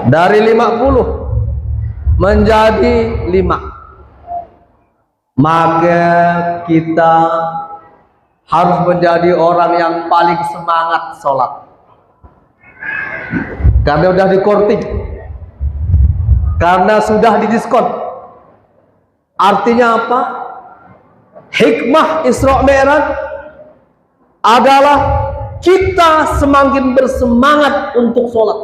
Dari 50 menjadi 5. Maka kita harus menjadi orang yang paling semangat sholat. Karena sudah dikorting, karena sudah didiskon. Artinya apa? Hikmah Isra Mi'raj adalah kita semakin bersemangat untuk sholat,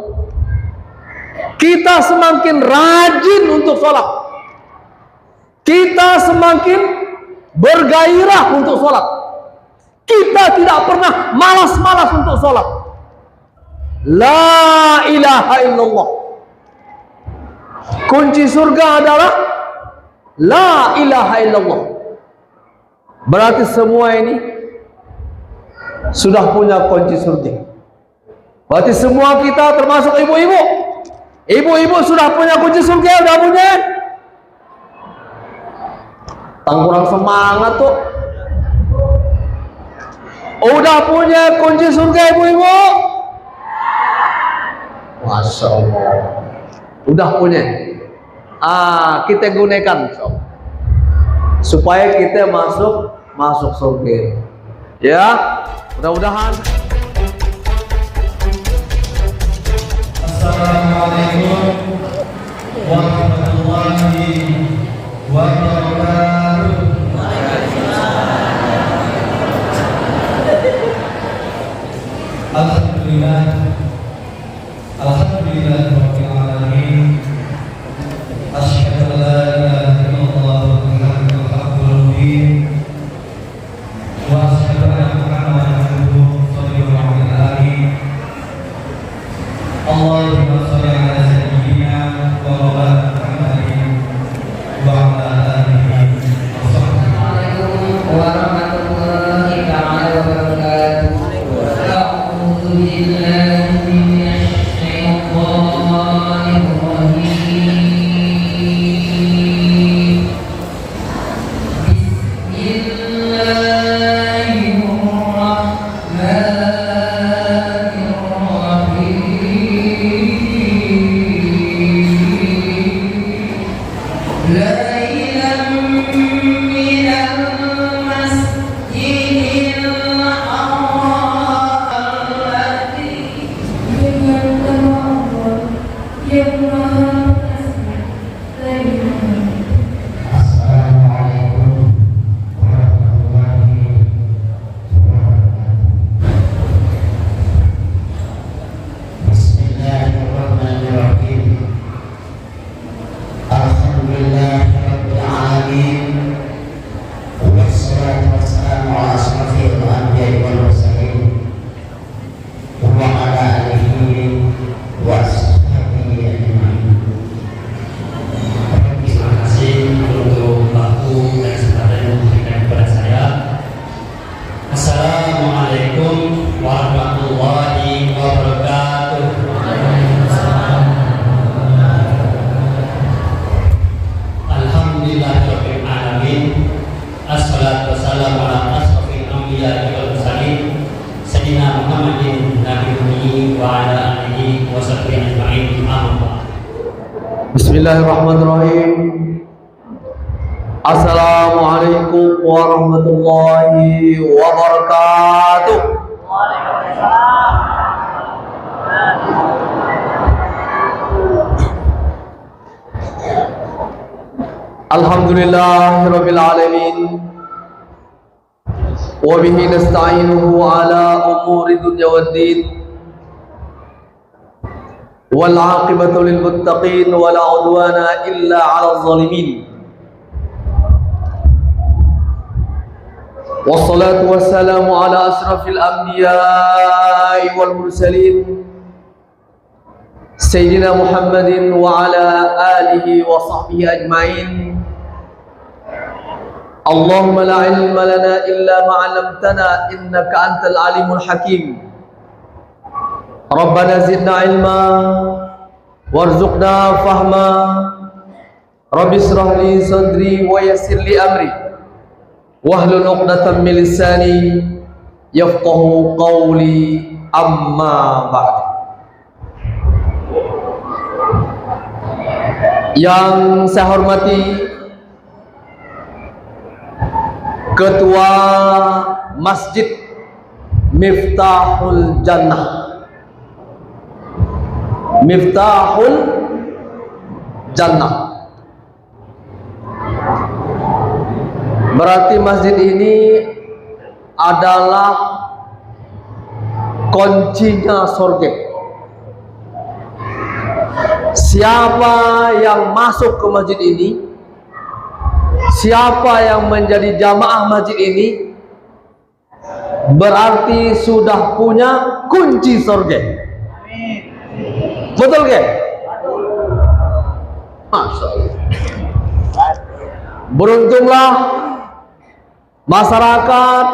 kita semakin rajin untuk sholat, kita semakin bergairah untuk sholat, kita tidak pernah malas-malas untuk sholat. La ilaha illallah. Kunci surga adalah la ilaha illallah. Berarti semua ini sudah punya kunci surga. Berarti semua kita termasuk ibu-ibu. Ibu-ibu sudah punya kunci surga, udah punya. Kurang semangat tuh. Udah punya kunci surga ibu-ibu? Masya Allah. Udah punya. Kita gunakan supaya kita masuk surga. Ya, mudah-mudahan. Assalamualaikum warahmatullahi wabarakatuh. Alhamdulillah, alhamdulillah rabbil alamin. Asyhadu an la ilaha illallah wahdahu la syarika lahu wa asyhadu anna Muhammadan abduhu wa rasuluhu. Allahumma shalli ala sayyidina wa maulana Muhammadin wa ala alihi wa sahbihi. Assalamualaikum warahmatullahi ta'ala wabarakatuh. A'udzu billahi minasy syaithanir rajim. Bismillahirrahmanirrahim. Assalamualaikum warahmatullahi wabarakatuh. Alhamdulillahirabbil alamin. Wa bihi nasta'inuhu ala umuri dunya waddin. والعاقبة للمتقين ولا عدوان إلا على الظالمين والصلاة والسلام على أشرف الأنبياء والمرسلين سيدنا محمد وعلى آله وصحبه أجمعين. اللهم لا علم لنا إلا ما علمتنا إنك أنت العليم الحكيم. Rabbana zidna ilma warzuqna fahma. Rabbi shrah li sadri wa yassir li amri wahlul 'uqdatam min lisani yafqahu qawli. Amma ba'd. Yang saya hormati Ketua Masjid Miftahul Jannah, Miftahul Jannah. Berarti masjid ini adalah kuncinya surga. Siapa yang masuk ke masjid ini, siapa yang menjadi jamaah masjid ini, berarti sudah punya kunci surga. Betul ke? Masya Allah. Beruntunglah masyarakat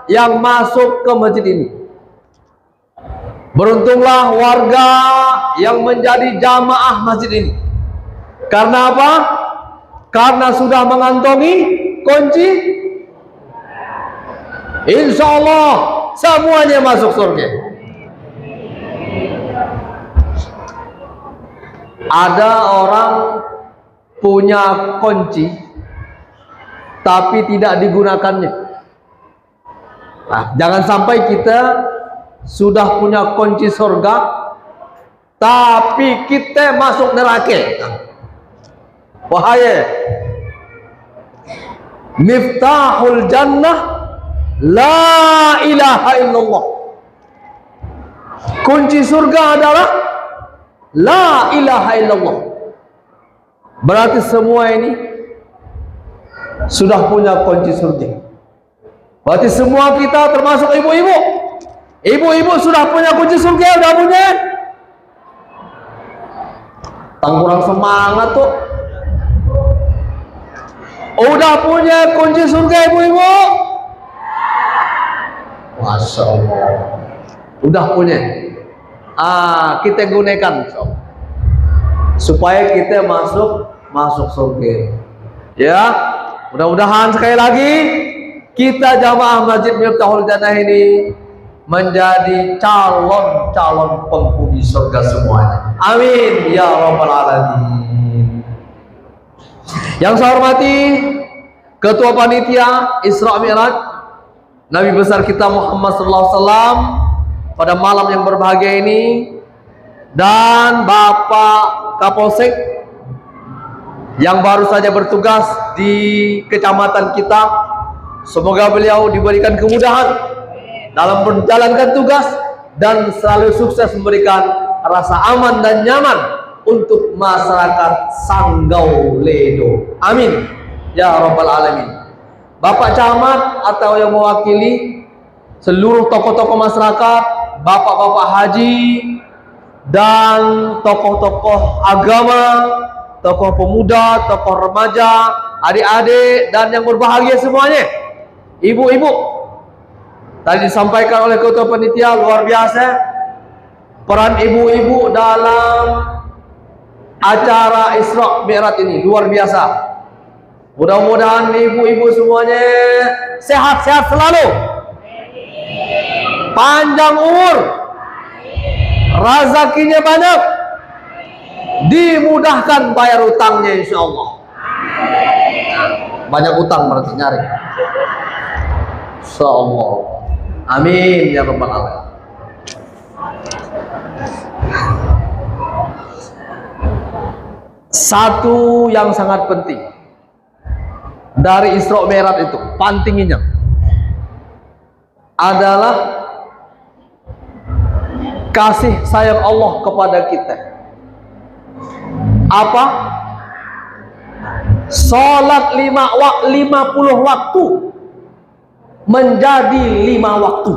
yang masuk ke masjid ini. Beruntunglah warga yang menjadi jamaah masjid ini. Karena apa? Karena sudah mengantongi kunci. Insya Allah semuanya masuk surga. Ada orang punya kunci tapi tidak digunakannya. Nah, jangan sampai kita sudah punya kunci surga tapi kita masuk neraka. Wahai Miftahul Jannah, la ilaha illallah. Kunci surga adalah la ilaha illallah. Berarti semua ini sudah punya kunci surga. Berarti semua kita termasuk ibu-ibu. Ibu-ibu sudah punya kunci surga, udah punya? Kurang semangat tuh. Udah punya kunci surga ibu-ibu? Masya Allah. Udah punya. Kita gunakan supaya kita masuk surga. Ya, mudah-mudahan sekali lagi kita jamaah Masjid Miftahul Jannah ini menjadi calon-calon penghuni surga semuanya. Amin ya rabbal alamin. Yang saya hormati Ketua Panitia Isra Mi'raj Nabi besar kita Muhammad sallallahu alaihi wasallam pada malam yang berbahagia ini, dan Bapak Kapolsek yang baru saja bertugas di kecamatan kita. Semoga beliau diberikan kemudahan dalam menjalankan tugas dan selalu sukses memberikan rasa aman dan nyaman untuk masyarakat Sanggau Ledo. Amin ya rabbal alamin. Bapak Camat atau yang mewakili seluruh tokoh-tokoh masyarakat, bapak-bapak haji dan tokoh-tokoh agama, tokoh pemuda, tokoh remaja, adik-adik dan yang berbahagia semuanya, ibu-ibu. Tadi disampaikan oleh Ketua Panitia, luar biasa peran ibu-ibu dalam acara Isra Mi'raj ini, luar biasa. Mudah-mudahan ibu-ibu semuanya sehat-sehat selalu, panjang umur, rezekinya banyak, dimudahkan bayar utangnya insya Allah. Banyak utang berarti nyari, insya Allah. Amin ya rabbal alamin. Satu yang sangat penting dari Isra Mi'raj itu, pentingnya adalah kasih sayang Allah kepada kita. Apa? Salat 50 waktu menjadi 5 waktu.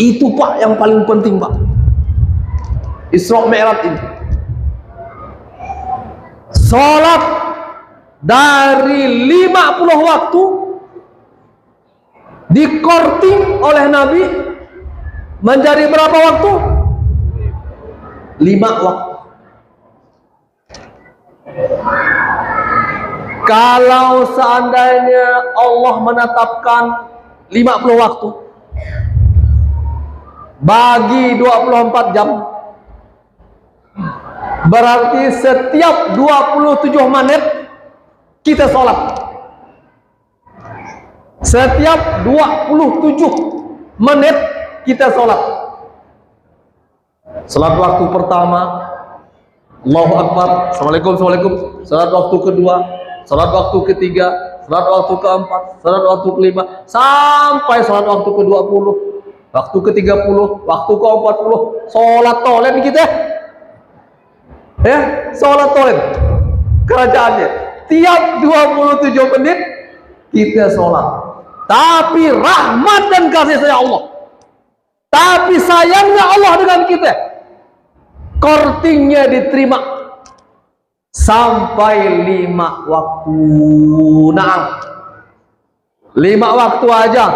Itu Pak yang paling penting Pak, Isra Mi'raj ini. Salat dari 50 waktu dikorting oleh Nabi menjadi berapa waktu? 5 waktu. Kalau seandainya Allah menetapkan 50 waktu bagi 24 jam, Berarti setiap 27 menit kita sholat. Setiap 27 menit kita sholat. Salat waktu pertama, Allahu Akbar, Assalamualaikum, Assalamualaikum. Salat waktu kedua, salat waktu ketiga, salat waktu keempat, salat waktu kelima, sampai salat waktu ke-20, waktu ke-30, waktu ke-40. Salat tolen kita. Ya, salat tolen. Kerajaannya tiap 27 menit kita salat. Tapi rahmat dan kasih sayang Allah, tapi sayangnya Allah dengan kita, kortingnya diterima sampai 5 waktu. Nah, 5 waktu aja.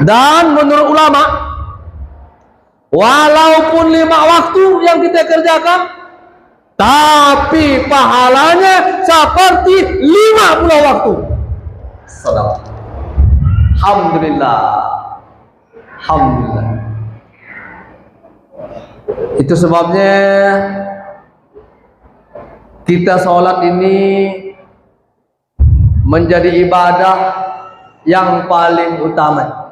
Dan menurut ulama, walaupun 5 waktu yang kita kerjakan, tapi pahalanya seperti 50 waktu. Sadaqah. Alhamdulillah. Alhamdulillah. Itu sebabnya kita sholat ini menjadi ibadah yang paling utama.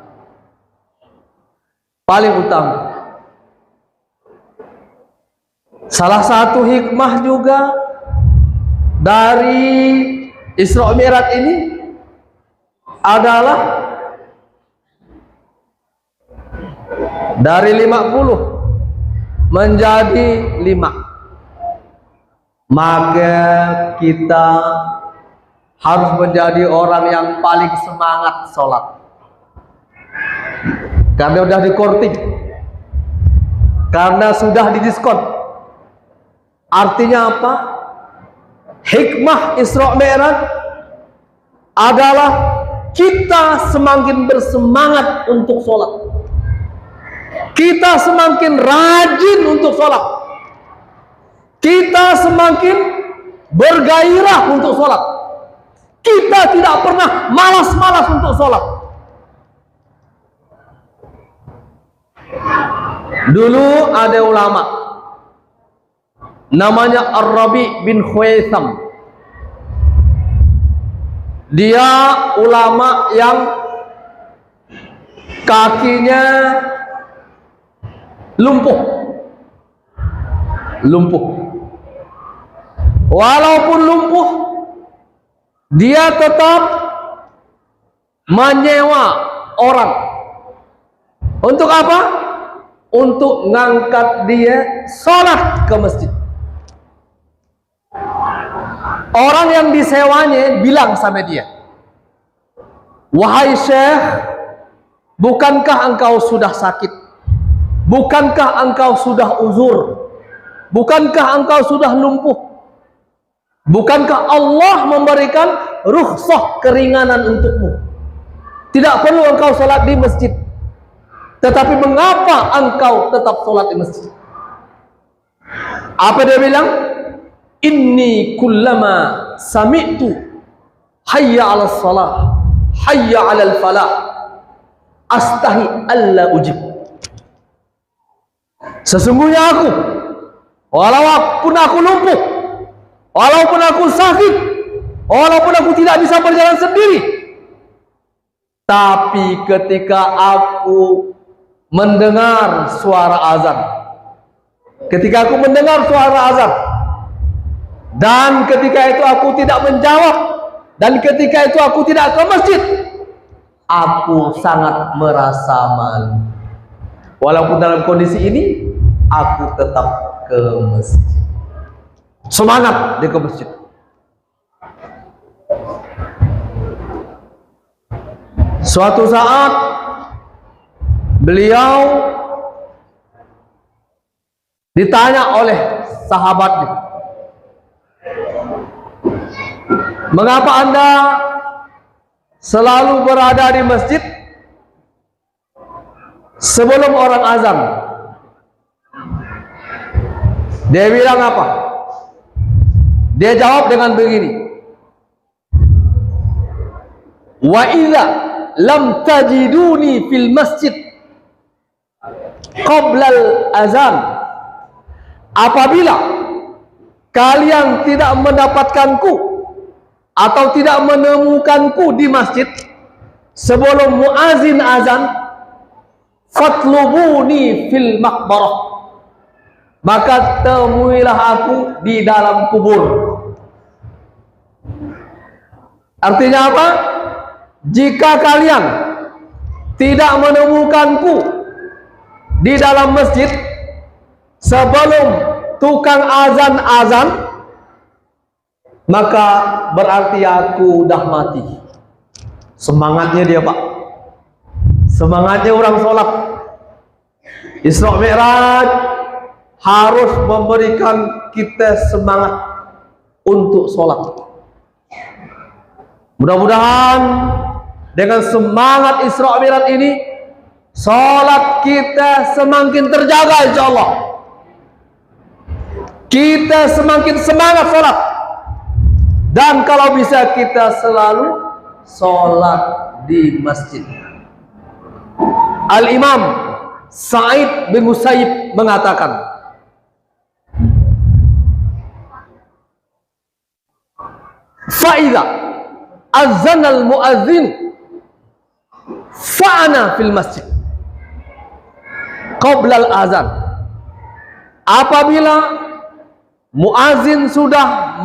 Paling utama. Salah satu hikmah juga dari Isra Mi'raj ini adalah dari 50 menjadi 5. Maka kita harus menjadi orang yang paling semangat sholat, karena sudah dikorting, karena sudah didiskon. Artinya apa? Hikmah Isra Mi'raj adalah kita semakin bersemangat untuk sholat, kita semakin rajin untuk sholat, kita semakin bergairah untuk sholat, kita tidak pernah malas-malas untuk sholat. Dulu ada ulama namanya Ar-Rabi bin Khuwaitham. Dia ulama yang kakinya lumpuh. Walaupun lumpuh, dia tetap menyewa orang. Untuk apa? Untuk ngangkat dia sholat ke masjid. Orang yang disewanya bilang sama dia, "Wahai Syekh, bukankah engkau sudah sakit? Bukankah engkau sudah uzur? Bukankah engkau sudah lumpuh? Bukankah Allah memberikan rukhsah keringanan untukmu? Tidak perlu engkau sholat di masjid. Tetapi mengapa engkau tetap sholat di masjid?" Apa dia bilang? "Inni kullama sami'tu hayya 'alas salah, hayya 'alal falah, astahi alla ujib." Sesungguhnya aku, walaupun aku lumpuh, walaupun aku sakit, walaupun aku tidak bisa berjalan sendiri, tapi ketika aku mendengar suara azan, ketika aku mendengar suara azan, dan ketika itu aku tidak menjawab, dan ketika itu aku tidak ke masjid, aku sangat merasa malu. Walaupun dalam kondisi ini, aku tetap ke masjid. Semangat dia ke masjid. Suatu saat beliau ditanya oleh sahabatnya, "Mengapa Anda selalu berada di masjid sebelum orang azan?" Dia bilang apa? Dia jawab dengan begini, "Wa idza lam tajiduni fil masjid qabla al-azan apabila kalian tidak mendapatkanku atau tidak menemukanku di masjid sebelum muazin azan, fatlubuni fil maqbarah, maka temuilah aku di dalam kubur. Artinya apa? Jika kalian tidak menemukanku di dalam masjid sebelum tukang azan, maka berarti aku udah mati. Semangatnya dia, Pak. Semangatnya orang sholat. Isra Mi'raj harus memberikan kita semangat untuk sholat. Mudah-mudahan dengan semangat Isra Mi'raj ini, sholat kita semakin terjaga, insya Allah. Kita semakin semangat sholat. Dan kalau bisa kita selalu sholat di masjid. Al-Imam Sa'id bin Musayyib mengatakan, fa'idha azanal mu'adzin fa'ana fil masjid qabla al-azan. Apabila muazin sudah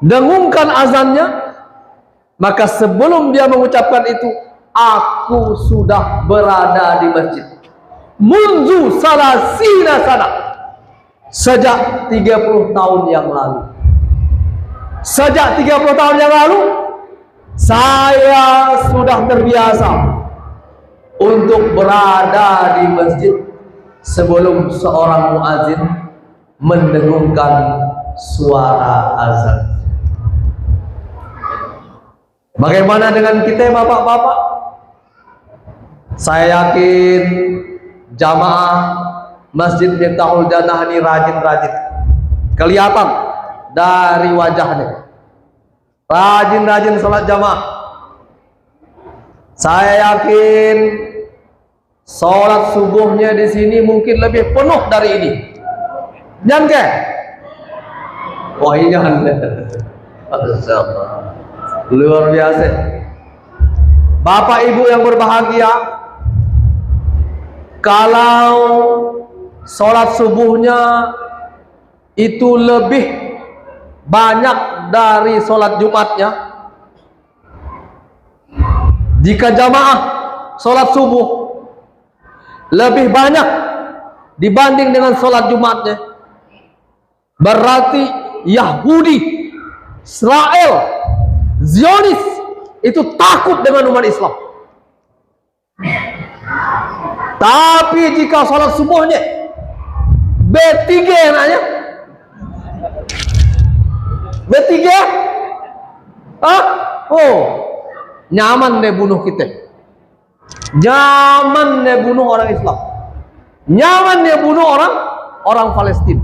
mendengungkan azannya, maka sebelum dia mengucapkan itu, aku sudah berada di masjid. Munzu salasina sana, sejak 30 tahun yang lalu. Sejak 30 tahun yang lalu, saya sudah terbiasa untuk berada di masjid sebelum seorang muazin mendengungkan suara azan. Bagaimana dengan kita, bapak-bapak? Saya yakin jamaah Masjid Miftahul Jannah ini rajin-rajin. Kelihatan dari wajahnya. Rajin-rajin sholat jamaah. Saya yakin sholat subuhnya di sini mungkin lebih penuh dari ini. Jangan ke? Wah, ini jangan. Luar biasa. Bapak Ibu yang berbahagia, kalau sholat subuhnya itu lebih banyak dari sholat Jumatnya, jika jamaah sholat subuh lebih banyak dibanding dengan sholat Jumatnya, berarti Yahudi, Israel, Zionis itu takut dengan umat Islam. Tapi jika sholat subuhnya B3 enaknya, B3, oh, nyaman deh bunuh kita, nyaman deh bunuh orang Islam, nyaman deh bunuh orang Palestina,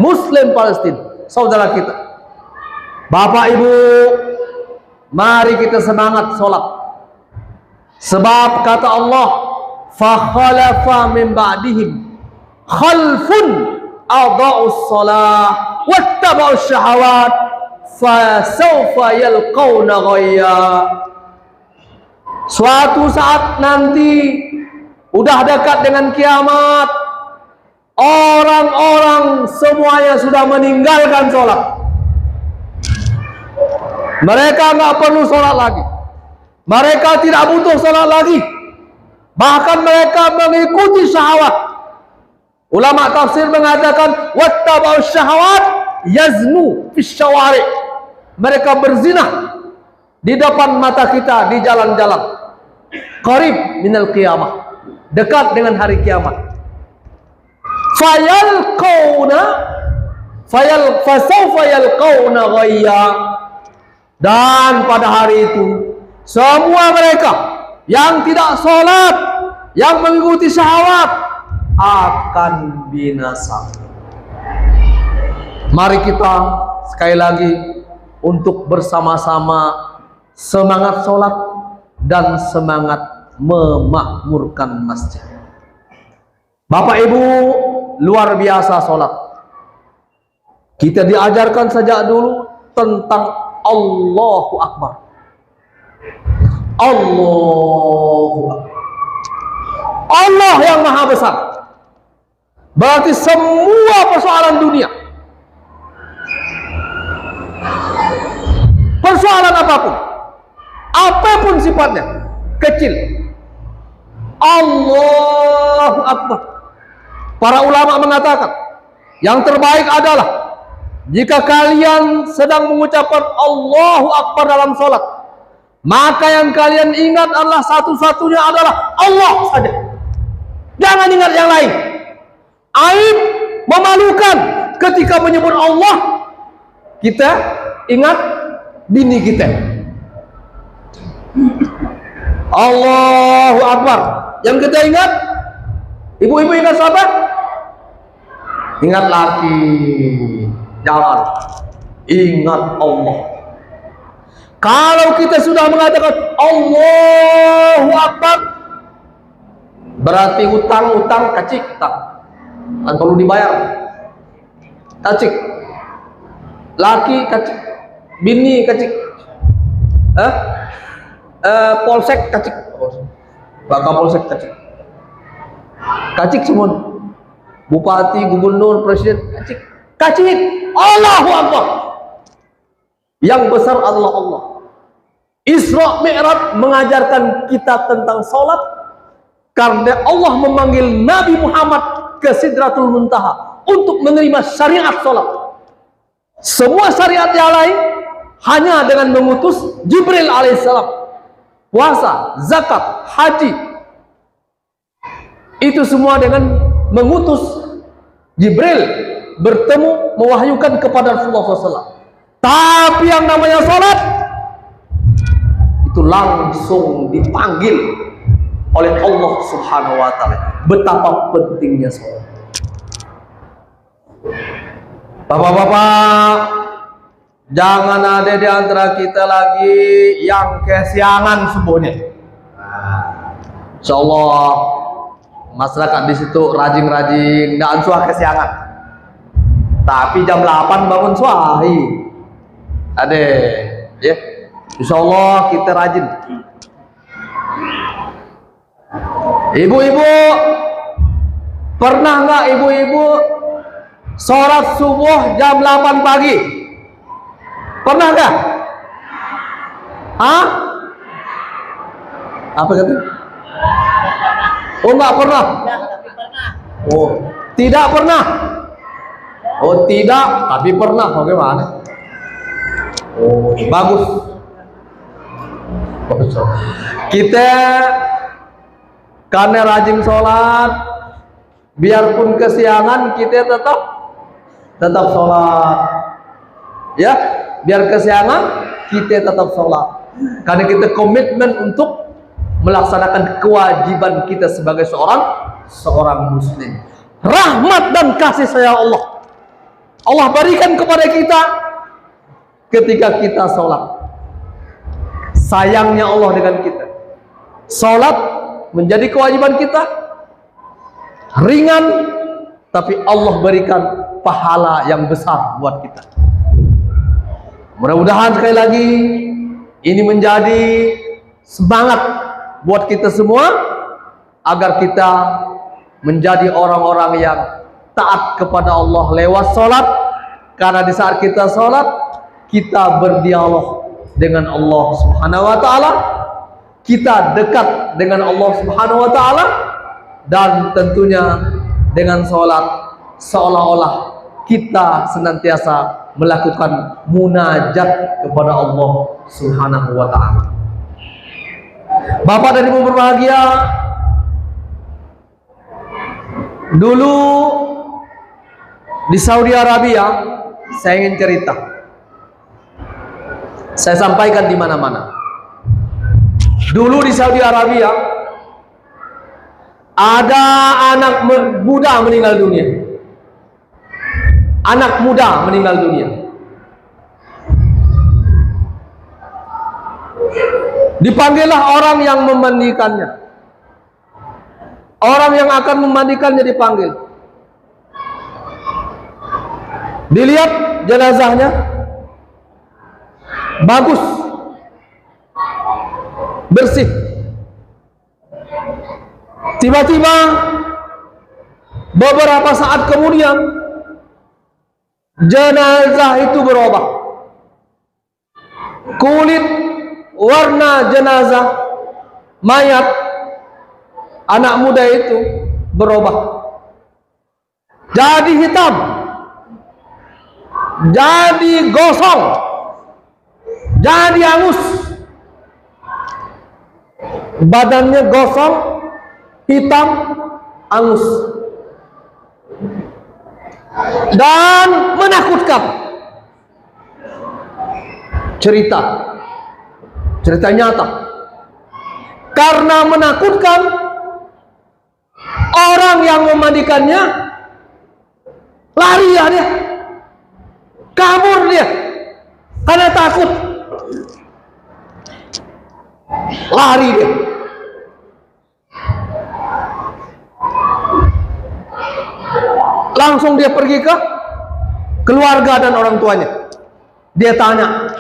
Muslim Palestina, saudara kita. Bapak Ibu, mari kita semangat sholat. Sebab kata Allah, fakhalafa min ba'dihim khalfun adha'us shalah wattaba'us syahawat fasawfa yalqawna ghayya. Suatu saat nanti, udah dekat dengan kiamat, orang-orang semuanya sudah meninggalkan sholat. Mereka nggak perlu sholat lagi. Mereka tidak butuh sholat lagi. Bahkan mereka mengikuti syahwat. Ulama tafsir mengatakan, wattaba'us syahawat yaznu fis syawari. Mereka berzina di depan mata kita di jalan-jalan. Qarib minal qiyamah, dekat dengan hari kiamat. Fasawfa yalqawna ghayya. Dan pada hari itu, semua mereka yang tidak sholat, yang mengikuti syahwat, akan binasa. Mari kita sekali lagi untuk bersama-sama semangat sholat dan semangat memakmurkan masjid. Bapak Ibu, luar biasa sholat. Kita diajarkan sejak dulu tentang Allahu Akbar. Allahu Akbar. Allah yang maha besar. Berarti semua persoalan dunia, persoalan apapun sifatnya, kecil, Allahu Akbar. Para ulama mengatakan yang terbaik adalah jika kalian sedang mengucapkan Allahu Akbar dalam sholat, maka yang kalian ingat adalah satu-satunya adalah Allah saja. Jangan ingat yang lain. Aib, memalukan ketika menyebut Allah, kita ingat bini kita. Allahu Akbar. Yang kita ingat, ibu-ibu ingat siapa? Ingat laki. Jangan. Ingat Allah. Kalau kita sudah mengatakan Allahu Akbar, berarti utang kacik tak. Kan perlu dibayar. Kacik. Laki kacik. Bini kacik. Polsek kacik. Pak Kapolsek kacik. Kacik semua. Bupati, gubernur, presiden kacik. Kacik. Allahu Akbar. Yang besar adalah Allah. Isra Mi'raj mengajarkan kita tentang salat karena Allah memanggil Nabi Muhammad ke Sidratul Muntaha untuk menerima syariat salat. Semua syariat yang lain hanya dengan mengutus Jibril alaihissalam. Puasa, zakat, haji, itu semua dengan mengutus Jibril bertemu mewahyukan kepada Rasulullah SAW. Tapi yang namanya salat itu langsung dipanggil oleh Allah Subhanahu wa taala. Betapa pentingnya salat. Bapak-bapak, jangan ada di antara kita lagi yang kesiangan subuhnya. Insyaallah masyarakat di situ rajin-rajin, tidak ansuah kesiangan. Tapi jam 8 bangun suahi. Ade, ya. Insyaallah kita rajin. Ibu-ibu, pernah nggak ibu-ibu sholat subuh jam 8 pagi? Pernah nggak? Hah? Apa kata? Oh nggak pernah? Oh tidak pernah? Oh tidak, tapi pernah. Bagaimana? Oh bagus. Kita karena rajin sholat, biarpun kesiangan kita tetap sholat, ya. Biar kesiangan kita tetap sholat, karena kita komitmen untuk melaksanakan kewajiban kita sebagai seorang muslim. Rahmat dan kasih sayang Allah berikan kepada kita ketika kita sholat. Sayangnya Allah dengan kita. Sholat menjadi kewajiban kita, ringan, tapi Allah berikan pahala yang besar buat kita. Mudah-mudahan sekali lagi ini menjadi semangat buat kita semua agar kita menjadi orang-orang yang taat kepada Allah lewat sholat. Karena di saat kita sholat, kita berdialog dengan Allah Subhanahu wa taala, kita dekat dengan Allah Subhanahu wa taala, dan tentunya dengan sholat seolah-olah kita senantiasa melakukan munajat kepada Allah Subhanahu wa taala. Bapak dan Ibu berbahagia, dulu di Saudi Arabia saya ingin cerita. Saya sampaikan di mana-mana. Dulu di Saudi Arabia ada anak muda meninggal dunia. Anak muda meninggal dunia. Dipanggillah orang yang memandikannya. Orang yang akan memandikannya dipanggil. Dilihat jenazahnya bagus, bersih. Tiba-tiba beberapa saat kemudian jenazah itu berubah. Kulit warna jenazah mayat anak muda itu berubah. Jadi hitam, jadi gosong, jadi angus. Badannya gosong, hitam, angus, dan menakutkan. Cerita nyata. Karena menakutkan, orang yang memandikannya lari ya dia, kabur dia karena takut, lari dia. Langsung dia pergi ke keluarga dan orang tuanya. Dia tanya,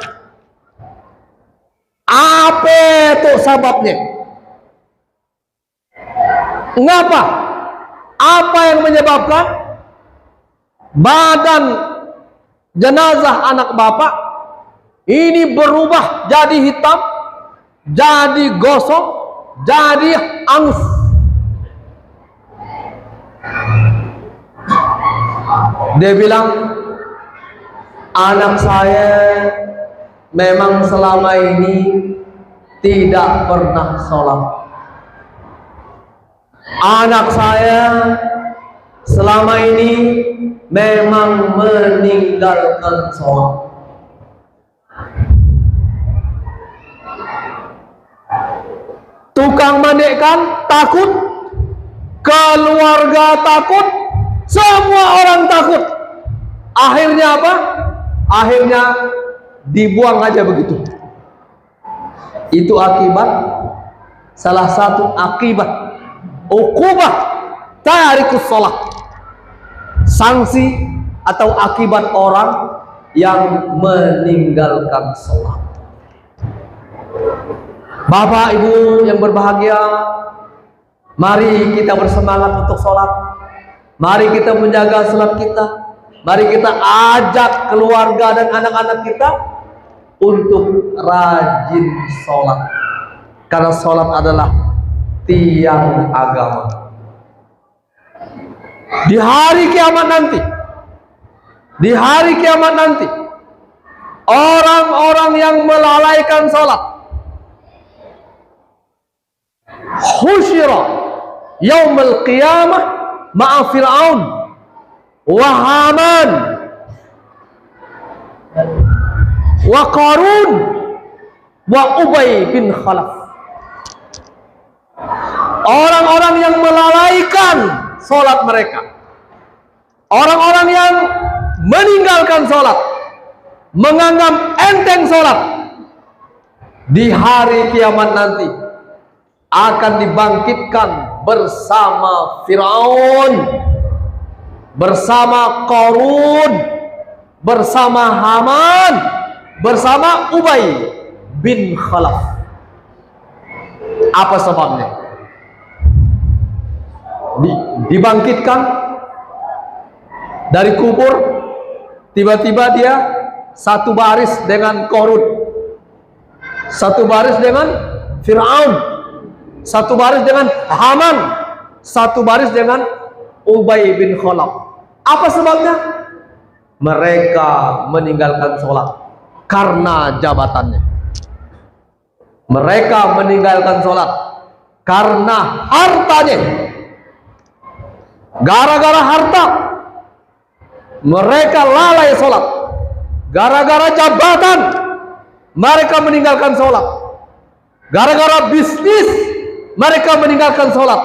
apa itu sebabnya? Ngapa? Apa yang menyebabkan badan jenazah anak bapak ini berubah jadi hitam, jadi gosong, jadi angus? Dia bilang, anak saya memang selama ini tidak pernah sholat. Anak saya selama ini memang meninggalkan sholat. Tukang mandikan takut, keluarga takut, semua orang takut. Akhirnya apa? Akhirnya dibuang aja begitu. Itu akibat, salah satu akibat ukubah tarikus sholat, sanksi atau akibat orang yang meninggalkan sholat. Bapak Ibu yang berbahagia, mari kita bersemangat untuk sholat. Mari kita menjaga sholat kita. Mari kita ajak keluarga dan anak-anak kita untuk rajin sholat, karena sholat adalah tiang agama. Di hari kiamat nanti, di hari kiamat nanti, orang-orang yang melalaikan sholat, husyira yaumul qiyamah ma'a Fir'aun wa Haman wa Qarun wa Ubay bin Khalaf. Orang-orang yang melalaikan sholat mereka, orang-orang yang meninggalkan sholat, menganggap enteng sholat, di hari kiamat nanti akan dibangkitkan bersama Fir'aun, bersama Qarun, bersama Haman, bersama Ubay bin Khalaf. Apa sebabnya? Dibangkitkan dari kubur, tiba-tiba dia satu baris dengan Qarun, satu baris dengan Fir'aun, satu baris dengan Haman, satu baris dengan Ubay bin Khalaf. Apa sebabnya? Mereka meninggalkan sholat karena jabatannya. Mereka meninggalkan sholat karena hartanya. Gara-gara harta mereka lalai sholat. Gara-gara jabatan mereka meninggalkan sholat. Gara-gara bisnis mereka meninggalkan sholat.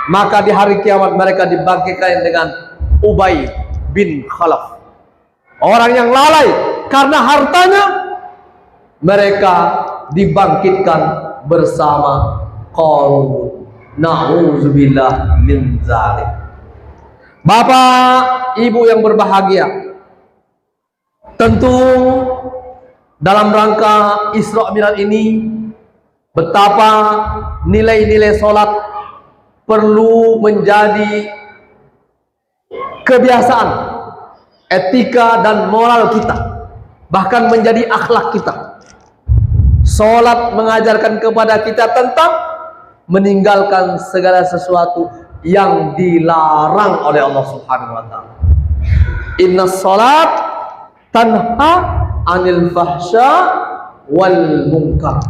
Maka di hari kiamat mereka dibangkitkan dengan Ubay bin Khalaf, orang yang lalai karena hartanya. Mereka dibangkitkan bersama Qarun. Na'udzubillah min zalik. Bapak Ibu yang berbahagia, Tentu dalam rangka Isra Mi'raj ini, betapa nilai-nilai sholat perlu menjadi kebiasaan, etika dan moral kita, bahkan menjadi akhlak kita. Sholat mengajarkan kepada kita tentang meninggalkan segala sesuatu yang dilarang oleh Allah Subhanahu wa Ta'ala. Inna sholat tanha anil fahsya wal munkar.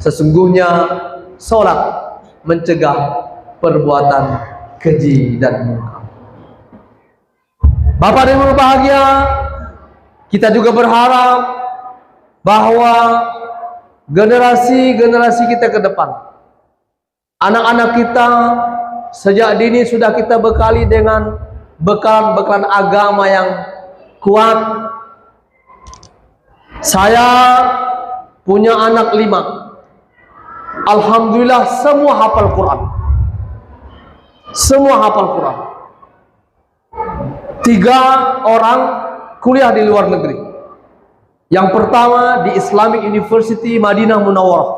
Sesungguhnya sholat mencegah perbuatan keji dan munkar. Bapak dan Ibu bahagia, kita juga berharap bahwa generasi-generasi kita ke depan, anak-anak kita sejak dini sudah kita bekali dengan bekalan-bekalan agama yang kuat. Saya punya anak 5. Alhamdulillah semua hafal Quran. Semua hafal Quran. 3 orang kuliah di luar negeri. Yang pertama di Islamic University Madinah Munawwarah,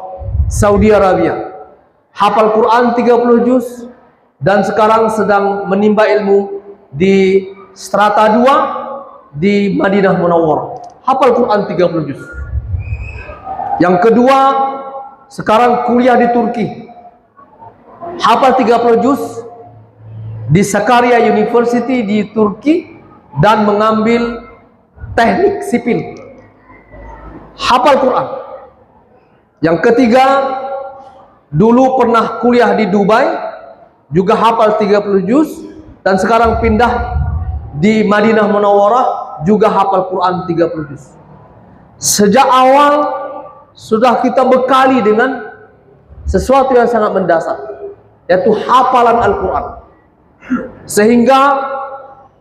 Saudi Arabia. Hafal Quran 30 juz dan sekarang sedang menimba ilmu di strata 2 di Madinah Munawwarah. Hafal Quran 30 juz. Yang kedua, sekarang kuliah di Turki. Hafal 30 juz di Sakarya University di Turki dan mengambil teknik sipil. Hafal Quran. Yang ketiga, dulu pernah kuliah di Dubai, juga hafal 30 juz dan sekarang pindah di Madinah Munawwarah, juga hafal Quran 30 juz. Sejak awal sudah kita bekali dengan sesuatu yang sangat mendasar, yaitu hafalan Al-Quran. Sehingga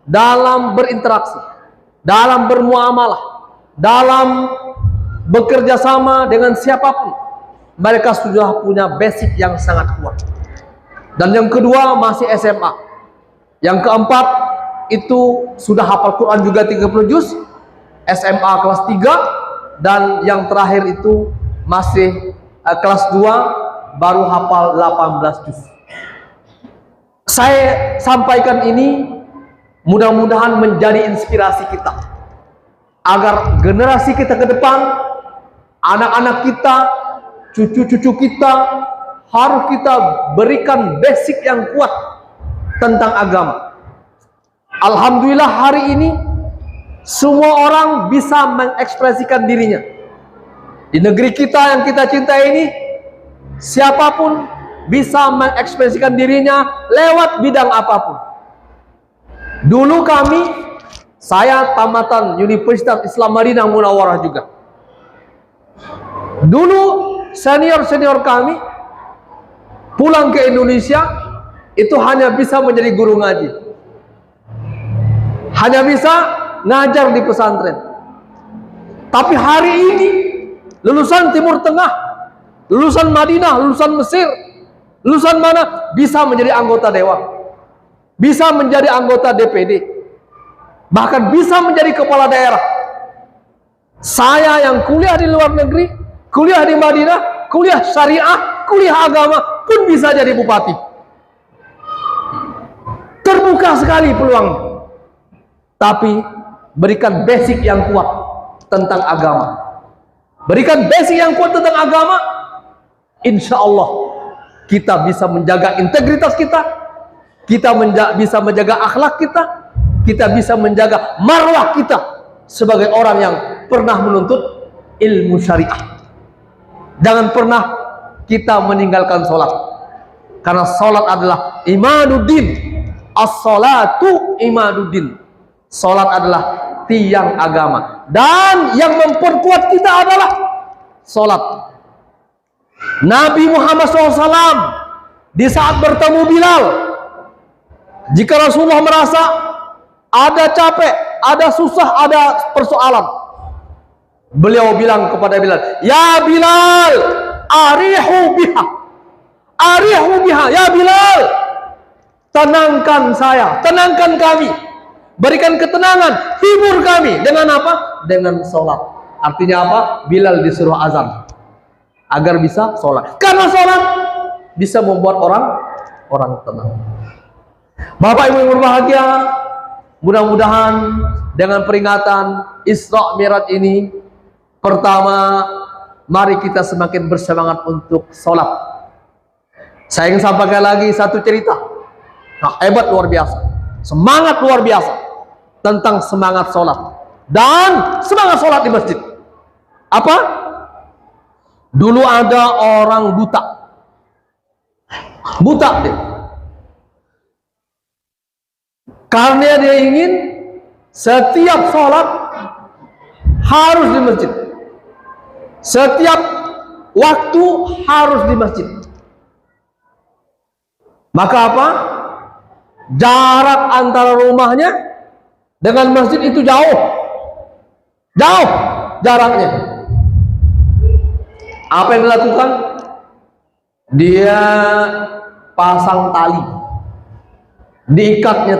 dalam berinteraksi, dalam bermuamalah, dalam bekerja sama dengan siapapun, mereka sudah punya basic yang sangat kuat. Dan yang kedua masih SMA. Yang keempat itu sudah hafal Quran juga 30 juz, SMA kelas 3. Dan yang terakhir itu masih kelas 2, baru hafal 18 juz. Saya sampaikan ini mudah-mudahan menjadi inspirasi kita, agar generasi kita ke depan, anak-anak kita, cucu-cucu kita, harus kita berikan basic yang kuat tentang agama. Alhamdulillah hari ini semua orang bisa mengekspresikan dirinya. Di negeri kita yang kita cintai ini, siapapun bisa mengekspresikan dirinya lewat bidang apapun. Dulu saya tamatan Universitas Islam Madinah Munawwarah juga. Dulu senior-senior kami pulang ke Indonesia itu hanya bisa menjadi guru ngaji, hanya bisa ngajar di pesantren. Tapi hari ini lulusan Timur Tengah, lulusan Madinah, lulusan Mesir, lulusan mana bisa menjadi anggota dewan, bisa menjadi anggota DPD, bahkan bisa menjadi kepala daerah. Saya yang kuliah di luar negeri, kuliah di Madinah, kuliah syariah, kuliah agama pun bisa jadi bupati. Terbuka sekali peluang. Tapi berikan basic yang kuat tentang agama. Berikan basic yang kuat tentang agama, insya Allah kita bisa menjaga integritas kita, bisa menjaga akhlak kita bisa menjaga marwah kita sebagai orang yang pernah menuntut ilmu syariah. Jangan pernah kita meninggalkan sholat, karena sholat adalah imaduddin. As-sholatu imaduddin. Sholat adalah tiang agama, dan yang memperkuat kita adalah sholat. Nabi Muhammad SAW di saat bertemu Bilal, jika Rasulullah merasa ada capek, ada susah, ada persoalan, beliau bilang kepada Bilal, "Ya Bilal, arihu biha, ya Bilal, tenangkan saya, tenangkan kami berikan ketenangan, hibur kami. Dengan apa? Dengan sholat. Artinya apa? Bilal disuruh azan agar bisa sholat. Karena sholat bisa membuat orang tenang. Bapak Ibu yang berbahagia, mudah-mudahan dengan peringatan Isra Mi'raj ini, pertama, mari kita semakin bersemangat untuk sholat. Saya ingin sampaikan lagi satu cerita hebat luar biasa, semangat luar biasa tentang semangat sholat dan semangat sholat di masjid. Apa? Dulu ada orang buta dia. Karena dia ingin setiap sholat harus di masjid, setiap waktu harus di masjid. Maka apa? Jarak antara rumahnya dengan masjid itu jauh jaraknya. Apa yang dilakukan? Dia pasang tali, diikatnya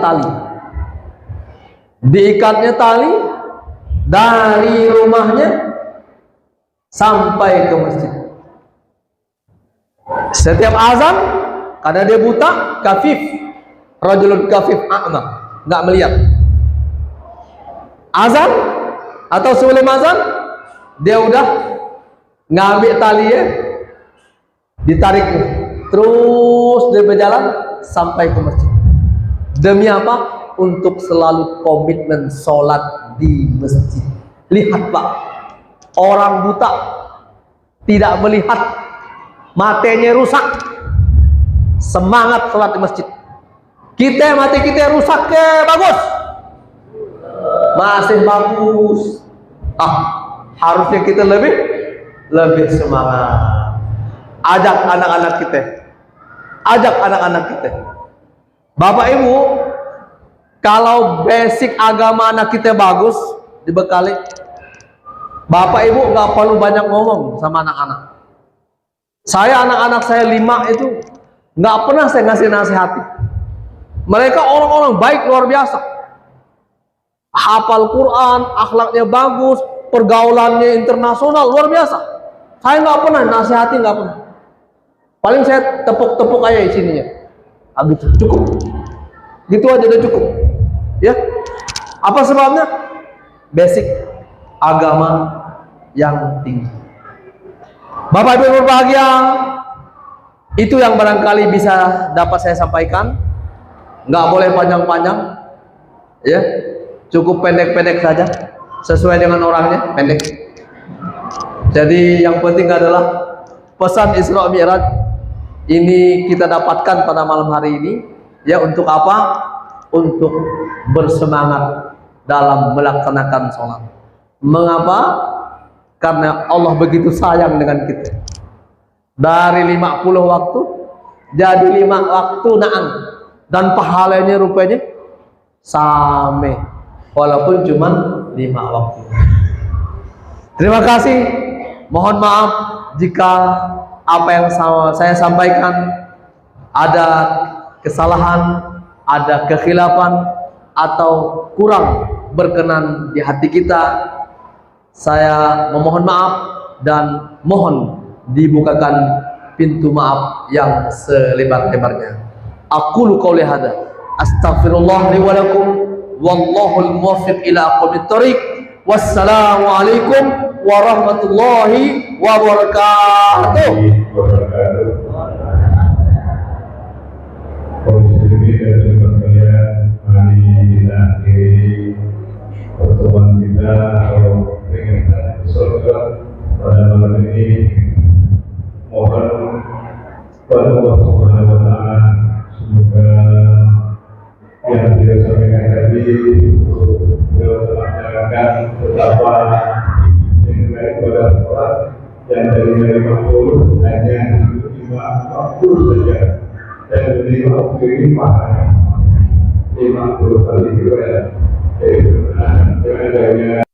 tali dari rumahnya sampai ke masjid. Setiap azan, karena dia buta, kafif, rajulun kafif a'ma, nggak melihat. Azan atau sebelum azan, dia udah ngambil talinya, ditarik terus dia berjalan sampai ke masjid. Demi apa? Untuk selalu komitmen sholat di masjid. Lihat Pak, orang buta tidak melihat, matanya rusak, semangat sholat di masjid. Mati kita rusak ke bagus, masih bagus. Harusnya kita lebih semangat. Ajak anak-anak kita. Bapak Ibu, kalau basic agama anak kita bagus, dibekali, Bapak Ibu nggak perlu banyak ngomong sama anak-anak. Anak-anak saya 5 itu nggak pernah saya ngasih nasihati. Mereka orang-orang baik luar biasa, hafal Quran, akhlaknya bagus, pergaulannya internasional luar biasa. Saya nggak pernah nasihati, nggak pernah. Paling saya tepuk-tepuk aja sininya. Habis cukup. Gitu aja udah cukup. Ya. Apa sebabnya? Basic agama yang tinggi. Bapak Ibu berbahagia, itu yang barangkali bisa dapat saya sampaikan. Nggak boleh panjang-panjang, ya, cukup pendek-pendek saja, sesuai dengan orangnya, pendek. Jadi yang penting adalah pesan Isra Mi'raj ini kita dapatkan pada malam hari ini, ya, untuk apa? Untuk bersemangat dalam melaksanakan sholat. Mengapa? Karena Allah begitu sayang dengan kita. Dari 50 waktu jadi 5 waktu naang, dan pahalanya rupanya sama, walaupun cuma 5 waktu. Terima kasih. Mohon maaf jika apa yang saya sampaikan ada kesalahan, ada kekhilafan, atau kurang berkenan di hati kita. Saya memohon maaf dan mohon dibukakan pintu maaf yang selebar-lebarnya. Aqulu qouli hadza, astaghfirullah li wa lakum, wallahul muwaffiq ila aqwamit thoriq. Wassalamu alaikum warahmatullahi wabarakatuh. Mari kita akhiri pertemuan kita atau peringatan surga pada malam ini. Mohon kepada Allah Subhanahu wa Ta'ala, semoga yang beliau sampaikan tadi beliau telah menerangkan betapa yang baik pada sholat yang dari 50 hanya 5 waktu saja, dan 5 waktu ini pahalanya 50 kali juga, ya. Dengan adanya